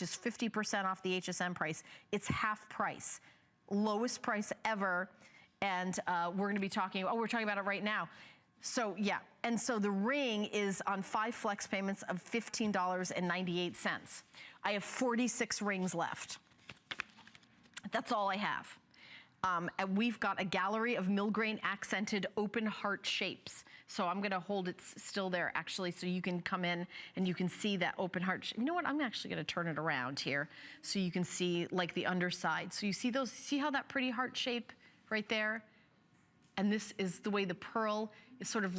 is 50% off the HSN price. It's half price, lowest price ever. And we're gonna be talking, we're talking about it right now. So yeah, and so the ring is on 5 flex payments of $15.98. I have 46 rings left. That's all I have. And we've got a gallery of mill-grain accented open heart shapes. So I'm gonna hold it still there actually, so you can come in and you can see that open heart. You know what, I'm actually gonna turn it around here so you can see like the underside. So you see those, see how that pretty heart shape right there? And this is the way the pearl is sort of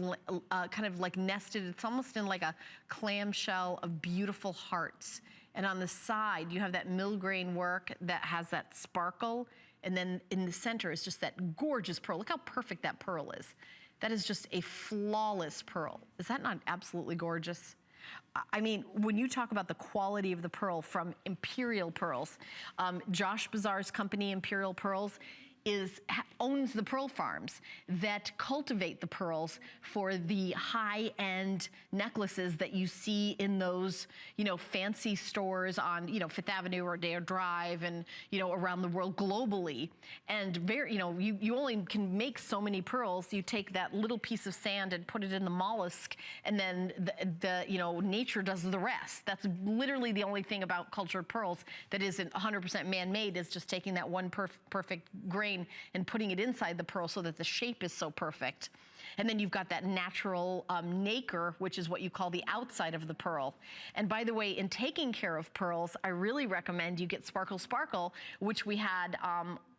kind of like nested. It's almost in like a clamshell of beautiful hearts. And on the side, you have that mill-grain work that has that sparkle. And then in the center is just that gorgeous pearl. Look how perfect that pearl is. That is just a flawless pearl. Is that not absolutely gorgeous? I mean, when you talk about the quality of the pearl from Imperial Pearls, Josh Bazar's company, Imperial Pearls, owns the pearl farms that cultivate the pearls for the high-end necklaces that you see in those, you know, fancy stores on, you know, Fifth Avenue or Dare Drive and, you know, around the world globally. And very, you know, you only can make so many pearls. You take that little piece of sand and put it in the mollusk, and then the you know, nature does the rest. That's literally the only thing about cultured pearls that isn't 100% man-made, is just taking that one perfect grain and putting it inside the pearl so that the shape is so perfect. And then you've got that natural nacre, which is what you call the outside of the pearl. And by the way, in taking care of pearls, I really recommend you get Sparkle Sparkle, which we had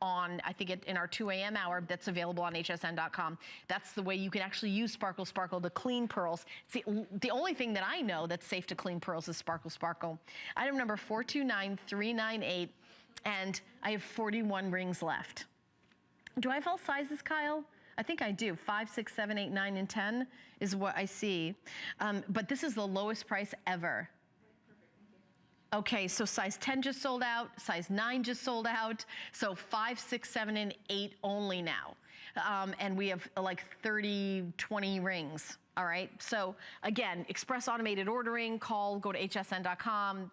on, I think in our 2 a.m. hour, that's available on hsn.com. That's the way you can actually use Sparkle Sparkle to clean pearls. See, the only thing that I know that's safe to clean pearls is Sparkle Sparkle. Item number 429398, and I have 41 rings left. Do I have all sizes, Kyle? I think I do. 5, 6, 7, 8, 9, and 10 is what I see. But this is the lowest price ever. Okay, so size 10 just sold out, size 9 just sold out, so 5, 6, 7, and 8 only now. And we have like 20 rings, all right? So again, express automated ordering, call, go to hsn.com.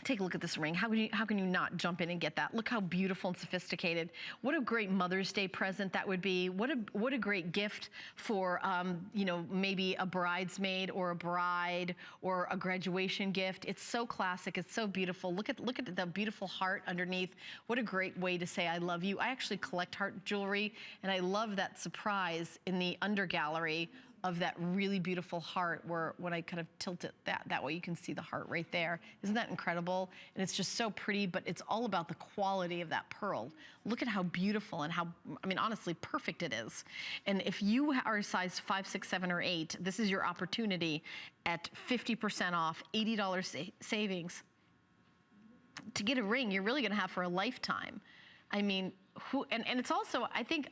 Take a look at this ring. How can you not jump in and get that? Look how beautiful and sophisticated. What a great Mother's Day present that would be. What a great gift for you know, maybe a bridesmaid or a bride or a graduation gift. It's so classic. It's so beautiful. Look at the beautiful heart underneath. What a great way to say I love you. I actually collect heart jewelry, and I love that surprise in the under gallery of that really beautiful heart, where when I kind of tilt it that way, you can see the heart right there. Isn't that incredible? And it's just so pretty, but it's all about the quality of that pearl. Look at how beautiful and how, I mean, honestly, perfect it is. And if you are a size 5, 6, 7, or 8, this is your opportunity at 50% off, $80 savings. To get a ring, you're really gonna have for a lifetime. I mean, and it's also, I think,